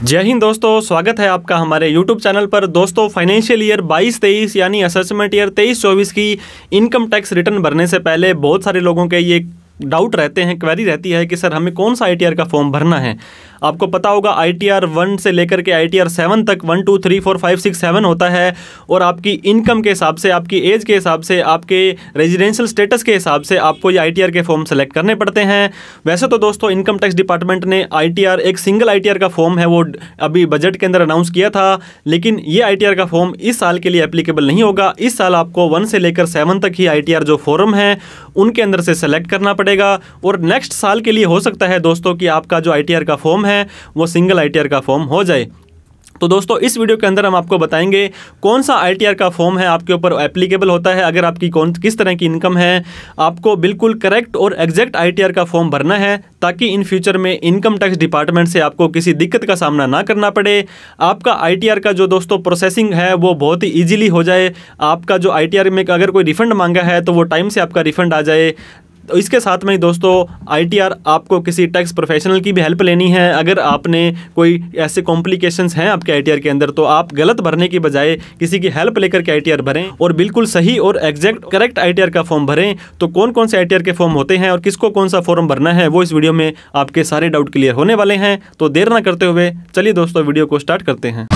जय हिंद दोस्तों, स्वागत है आपका हमारे YouTube चैनल पर। दोस्तों, फाइनेंशियल ईयर 22-23 यानी असेसमेंट ईयर 23-24 की इनकम टैक्स रिटर्न भरने से पहले बहुत सारे लोगों के ये डाउट रहते हैं, क्वेरी रहती है कि सर हमें कौन सा ITR का फॉर्म भरना है। आपको पता होगा ITR 1 से लेकर के ITR 7 तक 1 2 3 4 5 6 7 होता है और आपकी इनकम के हिसाब से, आपकी एज के हिसाब से, आपके रेजिडेंशियल स्टेटस के हिसाब से आपको ये ITR के फॉर्म सेलेक्ट करने पड़ते हैं। वैसे तो दोस्तों इनकम टैक्स डिपार्टमेंट ने ITR, एक सिंगल ITR का फॉर्म है, वो अभी बजट के अंदर अनाउंस किया था, लेकिन ये ITR का फॉर्म इस साल के लिए एप्लीकेबल नहीं होगा। इस साल आपको 1 से लेकर 7 तक ही ITR जो फॉर्म है उनके अंदर से सेलेक्ट करना पड़ेगा और नेक्स्ट साल के लिए हो सकता है दोस्तों कि आपका जो ITR का फॉर्म है वो सिंगल ITR का फॉर्म हो जाए। तो दोस्तों इस वीडियो के अंदर हम आपको बताएंगे कौन सा ITR का फॉर्म है आपके ऊपर एप्लीकेबल होता है। अगर आपकी किस तरह की इनकम है, आपको बिल्कुल करेक्ट और एग्जैक्ट ITR का फॉर्म भरना है ताकि इन फ्यूचर में इनकम टैक्स डिपार्टमेंट से आपको किसी दिक्कत का सामना ना करना पड़े। आपका ITR का जो दोस्तों प्रोसेसिंग है वो बहुत ही ईजिली हो जाए। आपका जो ITR में अगर कोई रिफंड मांगा है तो वो टाइम से आपका रिफंड आ जाए। तो इसके साथ में ही दोस्तों ITR आपको किसी टैक्स प्रोफेशनल की भी हेल्प लेनी है। अगर आपने कोई ऐसे कॉम्प्लिकेशंस हैं आपके ITR के अंदर तो आप गलत भरने की बजाय किसी की हेल्प लेकर के ITR भरें और बिल्कुल सही और एग्जैक्ट करेक्ट ITR का फॉर्म भरें। तो कौन कौन से ITR के फॉर्म होते हैं और किसको कौन सा फॉर्म भरना है वो इस वीडियो में आपके सारे डाउट क्लियर होने वाले हैं। तो देर ना करते हुए चलिए दोस्तों वीडियो को स्टार्ट करते हैं।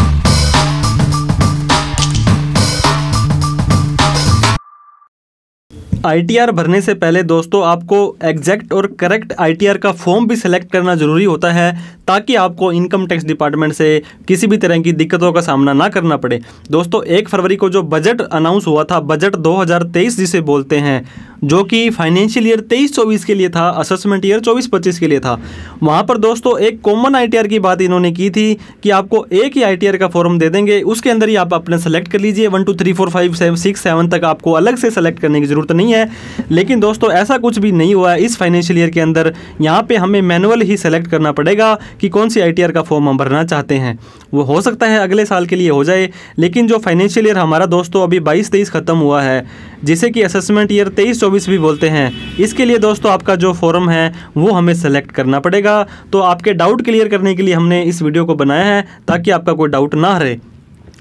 ITR भरने से पहले दोस्तों आपको एग्जैक्ट और करेक्ट ITR का फॉर्म भी सिलेक्ट करना ज़रूरी होता है ताकि आपको इनकम टैक्स डिपार्टमेंट से किसी भी तरह की दिक्कतों का सामना ना करना पड़े। दोस्तों 1 फरवरी को जो बजट अनाउंस हुआ था, बजट 2023 जिसे बोलते हैं, जो कि फाइनेंशियल ईयर 23-24 के लिए था, असेसमेंट ईयर 24-25 के लिए था, वहाँ पर दोस्तों एक कॉमन ITR की बात इन्होंने की थी कि आपको एक ही ITR का फॉर्म दे देंगे, उसके अंदर ही आप अपने सेलेक्ट कर लीजिए। 1 2 3 4 5 6 7 तक आपको अलग से सेलेक्ट करने की ज़रूरत नहीं है। लेकिन दोस्तों ऐसा कुछ भी नहीं हुआ है इस फाइनेंशियल ईयर के अंदर। यहाँ पे हमें मैनुअल ही सेलेक्ट करना पड़ेगा कि कौन सी ITR का फॉर्म हम भरना चाहते हैं। वो हो सकता है अगले साल के लिए हो जाए, लेकिन जो फाइनेंशियल ईयर हमारा दोस्तों अभी 22-23 ख़त्म हुआ है, जिसे कि असेसमेंट ईयर 23-24 भी बोलते हैं, इसके लिए दोस्तों आपका जो फॉर्म है वो हमें सेलेक्ट करना पड़ेगा। तो आपके डाउट क्लियर करने के लिए हमने इस वीडियो को बनाया है ताकि आपका कोई डाउट ना रहे।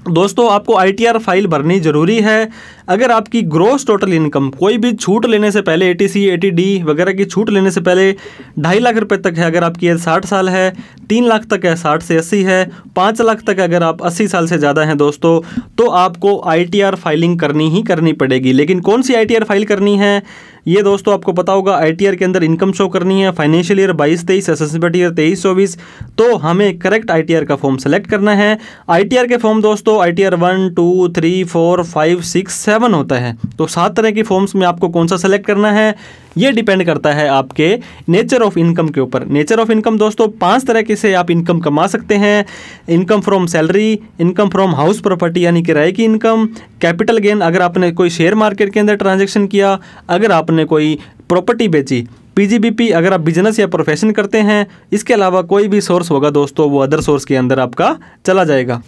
दोस्तों आपको ITR फाइल भरनी ज़रूरी है। अगर आपकी ग्रॉस टोटल इनकम कोई भी छूट लेने से पहले, ATC, ATD वगैरह की छूट लेने से पहले 2.5 लाख रुपए तक है, अगर आपकी एज 60 साल है, 3 लाख तक है 60 से 80 है, 5 लाख तक अगर आप 80 साल से ज़्यादा हैं दोस्तों, तो आपको ITR फाइलिंग करनी ही करनी पड़ेगी। लेकिन कौन सी ITR फाइल करनी है ये दोस्तों आपको पता होगा। ITR के अंदर इनकम शो करनी है, फाइनेंशियल ईयर 22-23, असेसमेंट ईयर 23-24, तो हमें करेक्ट ITR का फॉर्म सेलेक्ट करना है। ITR के फॉर्म दोस्तों ITR 1 2 3 4 5 6 7 होता है। तो 7 तरह की फॉर्म्स में आपको कौन सा सेलेक्ट करना है ये डिपेंड करता है आपके नेचर ऑफ इनकम के ऊपर। नेचर ऑफ इनकम दोस्तों 5 तरह के से आप इनकम कमा सकते हैं। Income from salary, income from house property यानी किराए की इनकम, कैपिटल गेन अगर आपने कोई शेयर मार्केट के अंदर ट्रांजैक्शन किया, अगर आपने कोई प्रॉपर्टी बेची, PGBP अगर आप बिजनेस या प्रोफेशन करते हैं, इसके अलावा कोई भी सोर्स होगा दोस्तों वो अदर सोर्स के अंदर आपका चला जाएगा।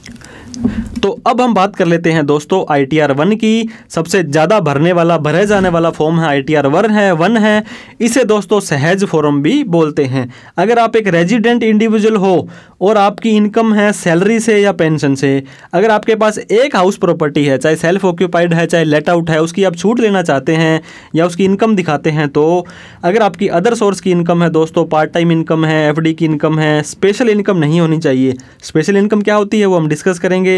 तो अब हम बात कर लेते हैं दोस्तों ITR 1 की। सबसे ज़्यादा भरे जाने वाला फॉर्म है ITR 1 है। इसे दोस्तों सहज फॉर्म भी बोलते हैं। अगर आप एक रेजिडेंट इंडिविजुअल हो और आपकी इनकम है सैलरी से या पेंशन से, अगर आपके पास एक हाउस प्रॉपर्टी है, चाहे सेल्फ ऑक्यूपाइड है चाहे लेट आउट है, उसकी आप छूट लेना चाहते हैं या उसकी इनकम दिखाते हैं, तो अगर आपकी अदर सोर्स की इनकम है दोस्तों, पार्ट टाइम इनकम है, FD की इनकम है, स्पेशल इनकम नहीं होनी चाहिए। स्पेशल इनकम क्या होती है वो हम डिस्कस करेंगे।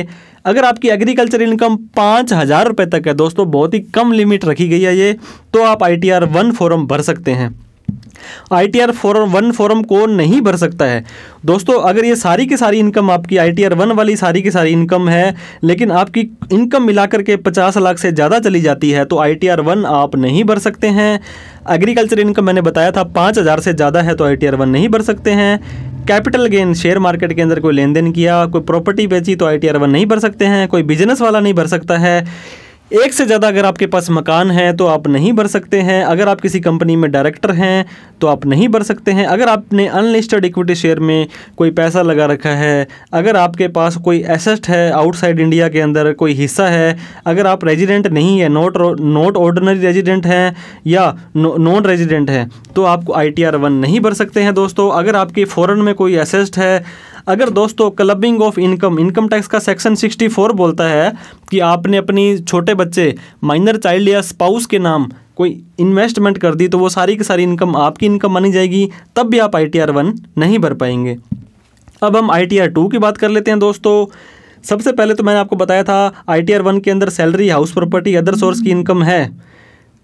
अगर आपकी एग्रीकल्चर इनकम 5,000 रुपये तक है दोस्तों, बहुत ही कम लिमिट रखी गई है ये, तो आप ITR 1 फॉर्म भर सकते हैं। ITR 1 फॉर्म कौन नहीं भर सकता है दोस्तों? अगर ये सारी की सारी इनकम आपकी ITR 1 वाली सारी की सारी इनकम है, लेकिन आपकी इनकम मिलाकर के 50 लाख से ज़्यादा चली जाती है, तो ITR 1 आप नहीं भर सकते हैं। एग्रीकल्चर इनकम मैंने बताया था 5,000 से ज़्यादा है तो ITR 1 नहीं भर सकते हैं। कैपिटल गेन, शेयर मार्केट के अंदर कोई लेन देन किया, कोई प्रॉपर्टी बेची, तो ITR 1 नहीं भर सकते हैं। कोई बिजनेस वाला नहीं भर सकता है। एक से ज़्यादा अगर आपके पास मकान है तो आप नहीं भर सकते हैं। अगर आप किसी कंपनी में डायरेक्टर हैं तो आप नहीं भर सकते हैं। अगर आपने अनलिस्टेड इक्विटी शेयर में कोई पैसा लगा रखा है, अगर आपके पास कोई एसेट है आउटसाइड इंडिया के अंदर कोई हिस्सा है, अगर आप रेजिडेंट नहीं है, नॉट ऑर्डिनरी रेजिडेंट हैं या नॉन रेजिडेंट हैं, तो आपको ITR 1 नहीं भर सकते हैं दोस्तों। अगर आपके फॉरेन में कोई एसेट है, अगर दोस्तों क्लबिंग ऑफ इनकम टैक्स का सेक्शन 64 बोलता है कि आपने अपनी छोटे बच्चे, माइनर चाइल्ड या स्पाउस के नाम कोई इन्वेस्टमेंट कर दी, तो वो सारी की सारी इनकम आपकी इनकम मानी जाएगी, तब भी आप ITR 1 नहीं भर पाएंगे। अब हम ITR 2 की बात कर लेते हैं दोस्तों। सबसे पहले तो मैंने आपको बताया था ITR 1 के अंदर salary, house property, other source की इनकम है।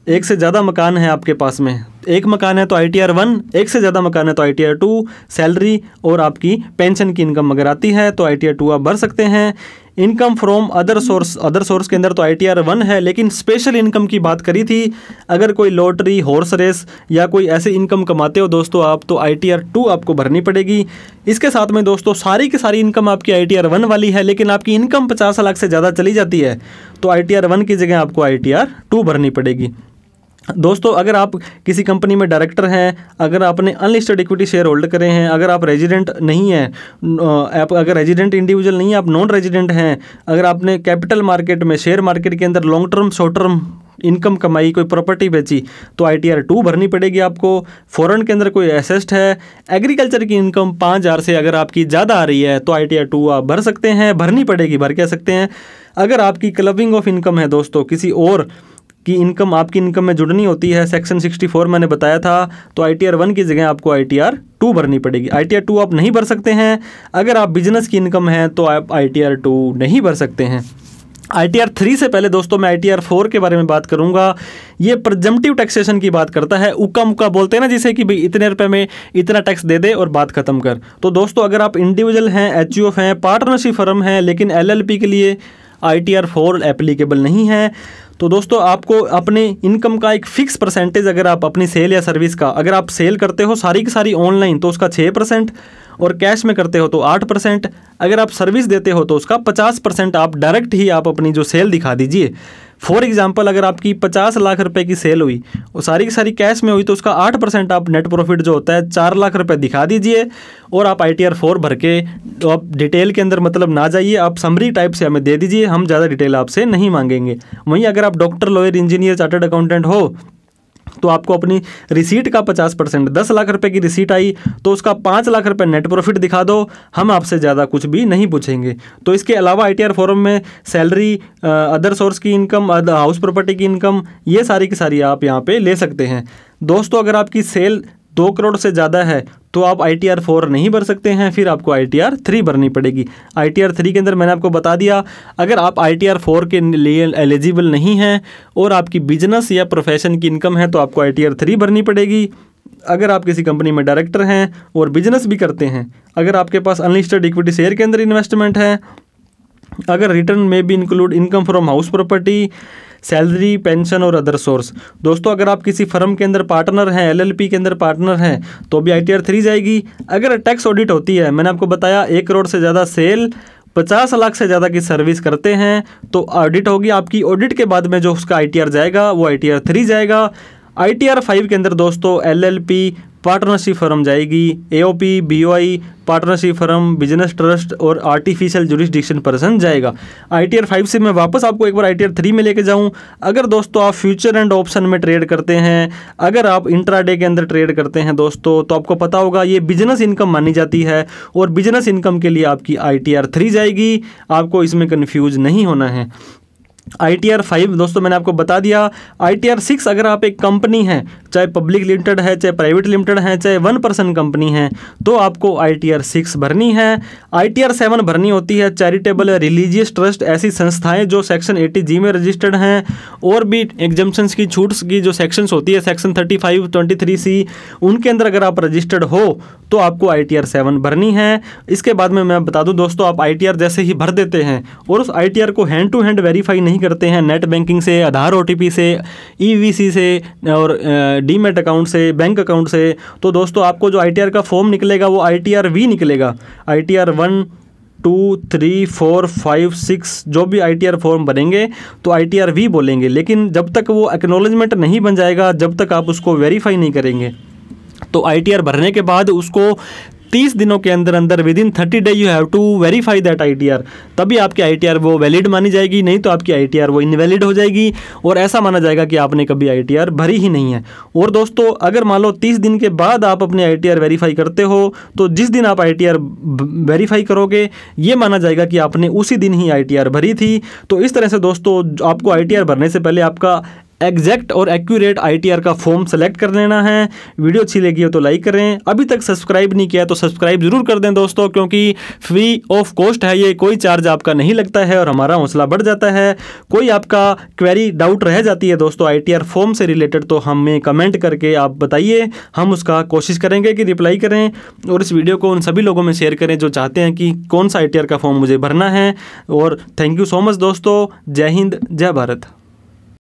एक से ज़्यादा मकान है आपके पास में, एक मकान है तो ITR 1, एक से ज़्यादा मकान है तो ITR 2, सैलरी और आपकी पेंशन की इनकम अगर आती है तो ITR 2 आप भर सकते हैं। इनकम फ्रॉम अदर सोर्स के अंदर तो ITR 1 है, लेकिन स्पेशल इनकम की बात करी थी। अगर कोई लॉटरी, हॉर्स रेस या कोई ऐसी इनकम कमाते हो दोस्तों आप, तो ITR 2 आपको भरनी पड़ेगी। इसके साथ में दोस्तों सारी की सारी इनकम आपकी ITR 1 वाली है, लेकिन आपकी इनकम 50 लाख से ज़्यादा चली जाती है तो ITR 1 की जगह आपको ITR 2 भरनी पड़ेगी। दोस्तों अगर आप किसी कंपनी में डायरेक्टर हैं, अगर आपने अनलिस्टेड इक्विटी शेयर होल्ड करे हैं, अगर आप रेजिडेंट नहीं हैं, आप अगर रेजिडेंट इंडिविजुअल नहीं है, आप नॉन रेजिडेंट हैं, अगर आपने कैपिटल मार्केट में, शेयर मार्केट के अंदर long term, short term income कमाई, कोई प्रॉपर्टी बेची, तो ITR 2 भरनी पड़ेगी आपको। फॉरेन के अंदर कोई एसेट है, एग्रीकल्चर की इनकम 5,000 से अगर आपकी ज़्यादा आ रही है तो ITR 2 आप भर सकते हैं, भरनी पड़ेगी, भर कह सकते हैं। अगर आपकी क्लबिंग ऑफ इनकम है दोस्तों, किसी और की इनकम आपकी इनकम में जुड़नी होती है, सेक्शन 64 मैंने बताया था, तो ITR 1 की जगह आपको ITR 2 भरनी पड़ेगी। ITR 2 आप नहीं भर सकते हैं। अगर आप बिजनेस की इनकम है तो आप ITR 2 नहीं भर सकते हैं। ITR 3 से पहले दोस्तों मैं ITR 4 के बारे में बात करूंगा। ये प्रिजम्पटिव टैक्सेशन की बात करता है। उक्का मुक्का बोलते हैं ना, जिसे कि भाई इतने रुपए में इतना टैक्स दे दे और बात खत्म कर। तो दोस्तों अगर आप इंडिविजुअल हैं, HUF हैं, पार्टनरशिप फर्म हैं, लेकिन LLP के लिए ITR 4 एप्लीकेबल नहीं है, तो दोस्तों आपको अपने इनकम का एक फिक्स परसेंटेज, अगर आप अपनी सेल या सर्विस का, अगर आप सेल करते हो सारी की सारी ऑनलाइन तो उसका 6%, और कैश में करते हो तो 8%, अगर आप सर्विस देते हो तो उसका 50% आप डायरेक्ट ही आप अपनी जो सेल दिखा दीजिए। फॉर एग्जांपल अगर आपकी 50 लाख रुपए की सेल हुई और सारी की सारी कैश में हुई तो उसका 8% आप नेट प्रॉफिट जो होता है 4 लाख रुपए दिखा दीजिए, और आप ITR 4 भर के, तो आप डिटेल के अंदर मतलब ना जाइए, आप समरी टाइप से हमें दे दीजिए, हम ज़्यादा डिटेल आपसे नहीं मांगेंगे। वहीं अगर आप doctor, lawyer, engineer, chartered accountant हो तो आपको अपनी रिसीट का 50%, 10 लाख रुपए की रिसीट आई तो उसका 5 लाख रुपए नेट प्रॉफिट दिखा दो, हम आपसे ज़्यादा कुछ भी नहीं पूछेंगे। तो इसके अलावा ITR 4 में सैलरी, अदर सोर्स की इनकम, हाउस प्रॉपर्टी की इनकम, ये सारी की सारी आप यहाँ पे ले सकते हैं। दोस्तों अगर आपकी सेल 2 करोड़ से ज़्यादा है तो आप ITR 4 नहीं भर सकते हैं, फिर आपको ITR 3 भरनी पड़ेगी। ITR 3 के अंदर मैंने आपको बता दिया, अगर आप ITR 4 के लिए एलिजिबल नहीं हैं और आपकी बिजनेस या प्रोफेशन की इनकम है तो आपको ITR 3 भरनी पड़ेगी। अगर आप किसी कंपनी में डायरेक्टर हैं और बिजनेस भी करते हैं, अगर आपके पास अनलिस्टेड इक्विटी शेयर के अंदर इन्वेस्टमेंट है, अगर रिटर्न में भी include income from house property, salary, pension और अदर सोर्स। दोस्तों अगर आप किसी फर्म के अंदर पार्टनर हैं, LLP के अंदर पार्टनर हैं, तो भी ITR 3 जाएगी। अगर टैक्स ऑडिट होती है, मैंने आपको बताया 1 करोड़ से ज़्यादा सेल, 50 लाख से ज़्यादा की सर्विस करते हैं तो ऑडिट होगी आपकी। ऑडिट के बाद में जो उसका ITR जाएगा वो ITR 3 जाएगा। ITR 5 के अंदर दोस्तों LLP, पार्टनरशिप फर्म जाएगी, AOP, BOI, partnership firm, business trust और आर्टिफिशियल जुरिस्डिक्शन पर्सन जाएगा। ITR 5 से मैं वापस आपको एक बार ITR 3 में लेके जाऊं। अगर दोस्तों आप फ्यूचर एंड ऑप्शन में ट्रेड करते हैं, अगर आप इंट्राडे के अंदर ट्रेड करते हैं दोस्तों, तो आपको पता होगा ये बिजनेस इनकम मानी जाती है और बिजनेस इनकम के लिए आपकी ITR 3 जाएगी। आपको इसमें कन्फ्यूज नहीं होना है। ITR 5 दोस्तों मैंने आपको बता दिया। ITR 6 अगर आप एक कंपनी हैं, चाहे पब्लिक लिमिटेड है, चाहे प्राइवेट लिमिटेड है, चाहे 1 पर्सन कंपनी है, तो आपको ITR 6 भरनी है। ITR 7 भरनी होती है चैरिटेबल, रिलीजियस ट्रस्ट, ऐसी संस्थाएं जो सेक्शन 80G में रजिस्टर्ड हैं, और भी एग्जम्पशंस की, छूट्स की जो सेक्शंस होती है सेक्शन 35, 23C, उनके अंदर अगर आप रजिस्टर्ड हो तो आपको ITR 7 भरनी है। इसके बाद में मैं बता दूं दोस्तों, आप ITR जैसे ही भर देते हैं और उस ITR को हैंड टू हैंड वेरीफाई नहीं करते हैं, नेट बैंकिंग से, आधार OTP से, EVC से और डीमैट अकाउंट से, बैंक अकाउंट से, तो दोस्तों आपको जो ITR का फॉर्म निकलेगा वो ITR V निकलेगा। ITR 1, 2, 3, 4, 5, 6 जो भी ITR फॉर्म बनेंगे तो ITR V बोलेंगे, लेकिन जब तक वो एक्नॉलेजमेंट नहीं बन जाएगा, जब तक आप उसको वेरीफाई नहीं करेंगे, तो ITR भरने के बाद उसको 30 दिनों के अंदर अंदर within 30 day you have to verify that ITR, तभी आपकी ITR वो वैलिड मानी जाएगी, नहीं तो आपकी ITR वो इनवैलिड हो जाएगी और ऐसा माना जाएगा कि आपने कभी ITR भरी ही नहीं है। और दोस्तों अगर मान लो 30 दिन के बाद आप अपने ITR वेरीफाई करते हो तो जिस दिन आप ITR वेरीफाई करोगे ये माना जाएगा कि आपने उसी दिन ही ITR भरी थी। तो इस तरह से दोस्तों आपको ITR भरने से पहले आपका एग्जैक्ट और एक्यूरेट ITR का फॉर्म सेलेक्ट कर लेना है। वीडियो अच्छी लगी हो तो लाइक करें, अभी तक सब्सक्राइब नहीं किया तो सब्सक्राइब जरूर कर दें दोस्तों, क्योंकि फ्री ऑफ कॉस्ट है ये, कोई चार्ज आपका नहीं लगता है और हमारा हौसला बढ़ जाता है। कोई आपका क्वेरी डाउट रह जाती है दोस्तों ITR फॉर्म से रिलेटेड तो हमें कमेंट करके आप बताइए, हम उसका कोशिश करेंगे कि रिप्लाई करें। और इस वीडियो को उन सभी लोगों में शेयर करें जो चाहते हैं कि कौन सा ITR का फॉर्म मुझे भरना है। और थैंक यू सो मच दोस्तों, जय हिंद जय भारत।